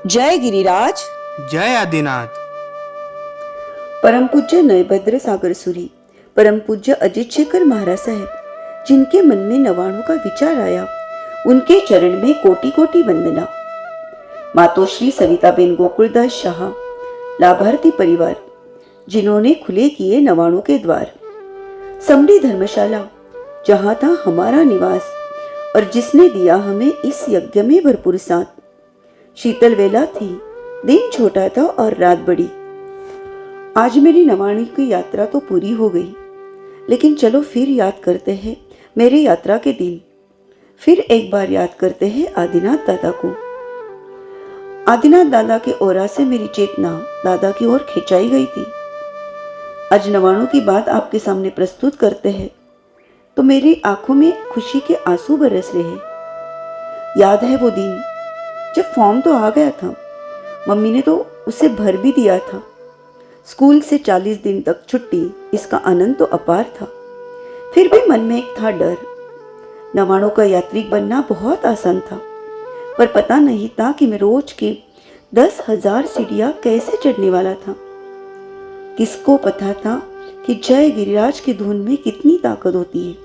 जय गिरिराज। जय आदिनाथ। परम पूज्य नयभद्र सागर सूरी, परम पूज्य अजित शेखर महाराज साहब, जिनके मन में नवाणों का विचार आया, उनके चरण में कोटि कोटि वंदना। मातोश्री सविताबेन गोकुलदास शाह, लाभार्थी परिवार, जिन्होंने खुले किए नवाणों के द्वार। समडी धर्मशाला, जहां था हमारा निवास, और जिसने दिया हमें इस यज्ञ में भरपूर साथ। शीतल वेला थी, दिन छोटा था और रात बड़ी। आज मेरी नवाणी की यात्रा तो पूरी हो गई, लेकिन चलो फिर याद करते हैं मेरी यात्रा के दिन। फिर एक बार याद करते हैं आदिनाथ दादा को। आदिनाथ दादा के ओरा से मेरी चेतना दादा की ओर खिंचाई गई थी। आज नवाणों की बात आपके सामने प्रस्तुत करते हैं तो मेरी आंखों में खुशी के आंसू बरस रहे हैं। याद है वो दिन जब फॉर्म तो आ गया था, मम्मी ने तो उसे भर भी दिया था। स्कूल से 40 दिन तक छुट्टी, इसका आनंद तो अपार था। फिर भी मन में एक था डर। नवाणों का यात्री बनना बहुत आसान था, पर पता नहीं था कि मैं रोज के 10,000 सीढ़ियां कैसे चढ़ने वाला था। किसको पता था कि जय गिरिराज की धुन में कितनी ताकत होती है।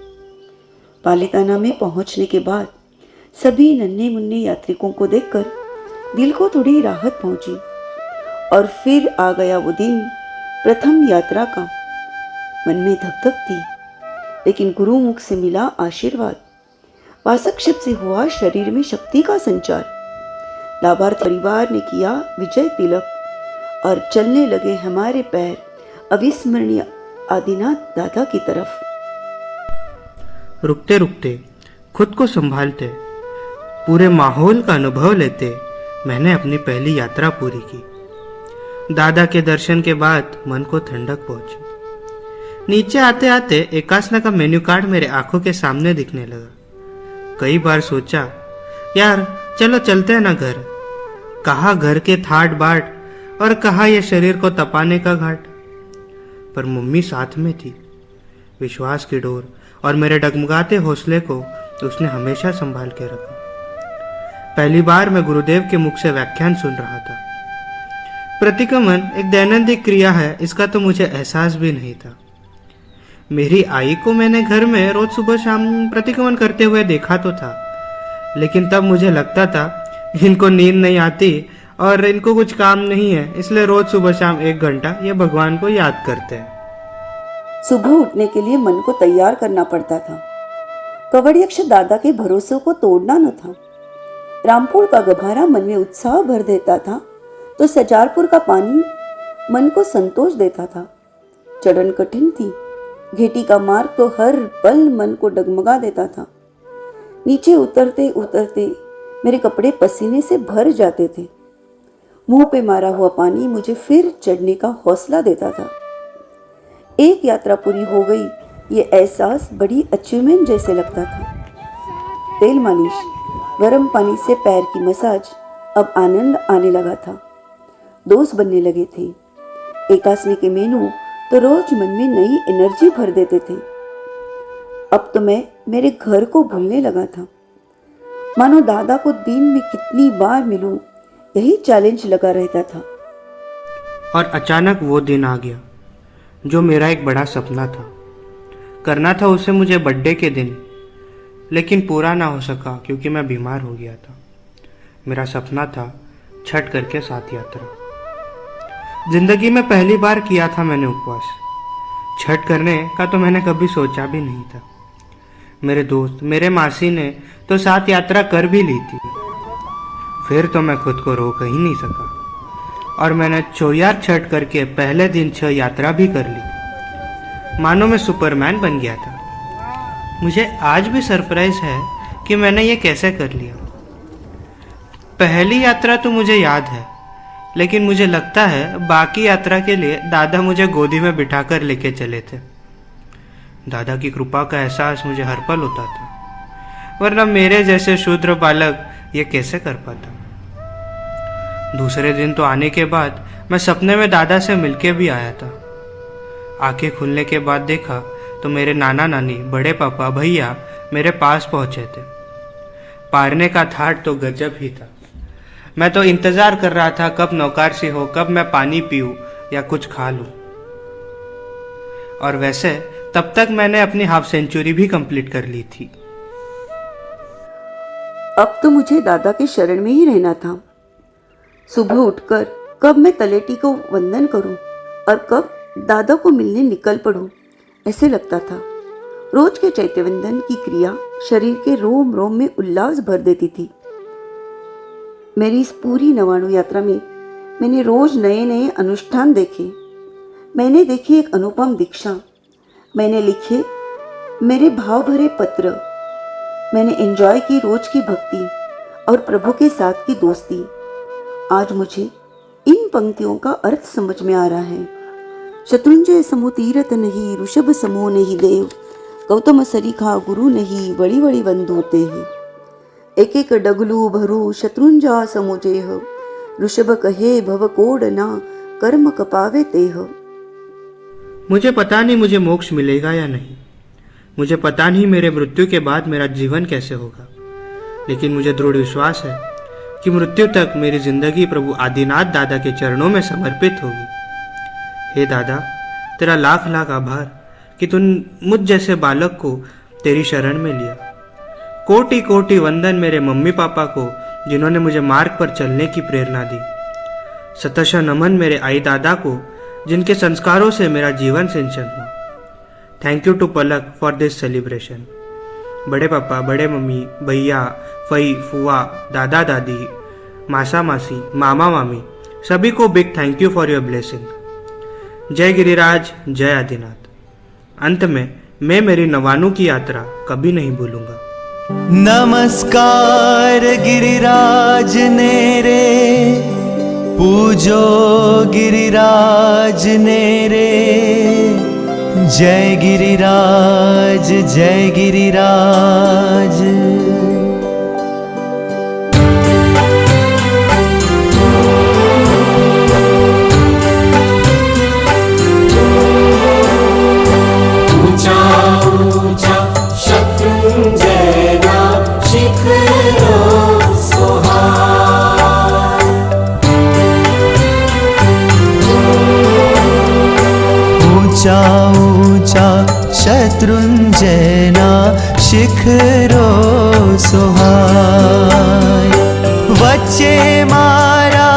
पालिताना में पहुंचने के बाद सभी नन्हे मुन्ने यात्रिकों को देखकर दिल को थोड़ी राहत पहुंची। और फिर आ गया वो दिन, प्रथम यात्रा का। मन में धक धक थी, लेकिन गुरुमुख से मिला आशीर्वाद। वासक शब्द से हुआ शरीर में शक्ति का संचार। लाभार्थी परिवार ने किया विजय तिलक, और चलने लगे हमारे पैर अविस्मरणीय आदिनाथ दादा की तरफ। रुकते रुकते, खुद को संभालते, पूरे माहौल का अनुभव लेते मैंने अपनी पहली यात्रा पूरी की। दादा के दर्शन के बाद मन को ठंडक पहुंची। नीचे आते आते एकासना का मेन्यू कार्ड मेरे आंखों के सामने दिखने लगा। कई बार सोचा, यार चलो चलते हैं ना घर। कहा घर के थाट बाट, और कहा यह शरीर को तपाने का घाट। पर मम्मी साथ में थी। विश्वास की डोर और मेरे डगमगाते हौसले को उसने हमेशा संभाल के रखा। पहली बार मैं गुरुदेव के मुख से व्याख्यान सुन रहा था। प्रतिक्रमण एक दैनंदिन क्रिया है, इसका तो मुझे एहसास भी नहीं था। मेरी आई को मैंने घर में रोज सुबह शाम प्रतिक्रमण करते हुए देखा तो था, लेकिन तब मुझे लगता था इनको नींद नहीं आती और इनको कुछ काम नहीं है, इसलिए रोज सुबह शाम 1 घंटा ये भगवान को याद करते हैं। सुबह उठने के लिए मन को तैयार करना पड़ता था। कवड़यक्ष दादा के भरोसे को तोड़ना न था। रामपुर का गभारा मन में उत्साह भर देता था, तो सजारपुर का पानी मन को संतोष देता था। चढ़न कठिन थी, घेटी का मार्ग तो हर पल मन को डगमगा देता था। नीचे उतरते उतरते मेरे कपड़े पसीने से भर जाते थे। मुंह पे मारा हुआ पानी मुझे फिर चढ़ने का हौसला देता था। एक यात्रा पूरी हो गई, ये एहसास बड़ी अचीवमेंट जैसे लगता था। तेल मालिश, गर्म पानी से पैर की मसाज, अब आनंद आने लगा था। दोस्त बनने लगे थे। एकासनी के मेनू तो रोज मन में नई एनर्जी भर देते थे। अब तो मैं मेरे घर को भूलने लगा था। मानो दादा को दिन में कितनी बार मिलूं, यही चैलेंज लगा रहता था। और अचानक वो दिन आ गया जो मेरा एक बड़ा सपना था। करना था उसे मुझे बर्थडे के दिन, लेकिन पूरा ना हो सका क्योंकि मैं बीमार हो गया था। मेरा सपना था छठ करके 7 यात्रा। जिंदगी में पहली बार किया था मैंने उपवास। छठ करने का तो मैंने कभी सोचा भी नहीं था। मेरे दोस्त, मेरे मासी ने तो 7 यात्रा कर भी ली थी। फिर तो मैं खुद को रोक ही नहीं सका, और मैंने चौयार छठ करके पहले दिन 6 यात्रा भी कर ली। मानो मैं सुपरमैन बन गया था। मुझे आज भी सरप्राइज है कि मैंने ये कैसे कर लिया। पहली यात्रा तो मुझे याद है, लेकिन मुझे लगता है बाकी यात्रा के लिए दादा मुझे गोदी में बिठाकर लेके चले थे। दादा की कृपा का एहसास मुझे हर पल होता था, वरना मेरे जैसे शूद्र बालक ये कैसे कर पाता। दूसरे दिन तो आने के बाद मैं सपने में दादा से मिलके भी आया था। आंखें खुलने के बाद देखा तो मेरे नाना नानी, बड़े पापा, भैया मेरे पास पहुंचे थे। पारने का थाट तो गजब ही था। मैं तो इंतजार कर रहा था कब नौकारसी हो, कब मैं पानी पीऊं या कुछ खा लूं। और वैसे तब तक मैंने अपनी हाफ सेंचुरी भी कंप्लीट कर ली थी। अब तो मुझे दादा के शरण में ही रहना था। सुबह उठकर कब मैं तलेटी को वंदन करूं और कब दादा को मिलने निकल पड़ूं, ऐसे लगता था। रोज के चैत्यवंदन की क्रिया शरीर के रोम रोम में उल्लास भर देती थी। मेरी इस पूरी नवाणु यात्रा में मैंने रोज नए नए अनुष्ठान देखे। मैंने देखी एक अनुपम दीक्षा, मैंने लिखे मेरे भाव भरे पत्र, मैंने एंजॉय की रोज की भक्ति और प्रभु के साथ की दोस्ती। आज मुझे इन पंक्तियों का अर्थ समझ में आ रहा है। शत्रुंजय समूह तीरथ नहीं, ऋषभ समूह नहीं देव, गौतम सरीखा गुरु नहीं, वड़ी वड़ी वंदोते हैं। एक एक डगलू भरू शत्रुंजा समुजेह, ऋषभ कहे भव कोड ना, कर्म कपावे तेह। मुझे पता नहीं मुझे मोक्ष मिलेगा या नहीं, मुझे पता नहीं मेरे मृत्यु के बाद मेरा जीवन कैसे होगा, लेकिन मुझे दृढ़ विश्वास है कि मृत्यु तक मेरी जिंदगी प्रभु आदिनाथ दादा के चरणों में समर्पित होगी। हे दादा, तेरा लाख लाख आभार कि तूने मुझ जैसे बालक को तेरी शरण में लिया। कोटि कोटि वंदन मेरे मम्मी पापा को जिन्होंने मुझे मार्ग पर चलने की प्रेरणा दी। शतश नमन मेरे आई दादा को जिनके संस्कारों से मेरा जीवन सिंचन हुआ। Thank you to Palak for this celebration. बड़े पापा, बड़े मम्मी, भैया, फई, फुआ, दादा दादी, मासा मासी, मामा मामी, सभी को big thank you for your blessing. जय गिरिराज, जय आदिनाथ। अंत में मैं मेरी नवाणु की यात्रा कभी नहीं भूलूंगा। नमस्कार गिरिराज ने रे, पूजो गिरिराज ने रे, जय गिरिराज, जय गिरिराज। ऊंचा ऊंचा शत्रुंजयना शिखरो सोहाय। वच्चे मारा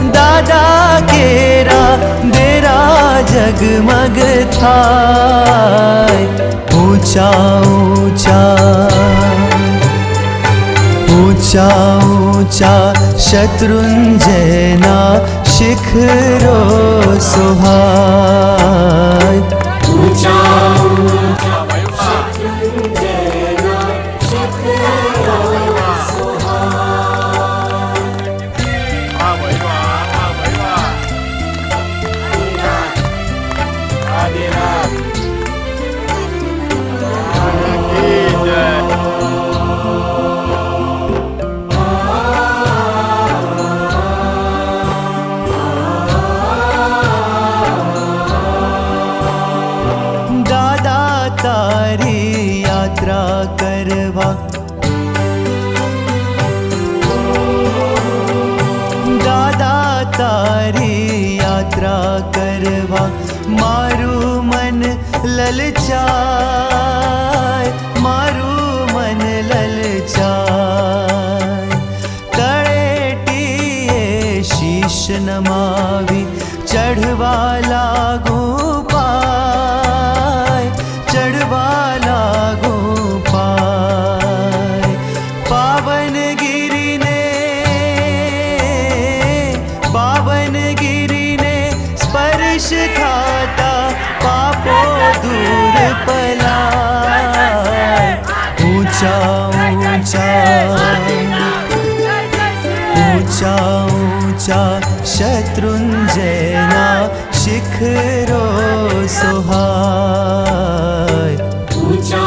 दादा केरा देरा जगमग थाय। ऊंचा ऊंचा ऊंचा ऊंचा शत्रुंजयना शिखरो सोहाय। ऊंचा ऊंचा शत्रुंजयना शिखरो तारी यात्रा करवा। दादा तारी यात्रा करवा, मारू मन ललचाय, मारू मन ललचाय। तळेटीए शीश नमावी, चढ़वा लागू पाय, चढ़वा लागू पाय। पावन गिरि ने स्पर्श खाता, पापो दूर पलाय। ऊंचा ऊंचा ऊंचा ऊंचा शत्रुंजयना शिखरो सोहाय। ऊंचा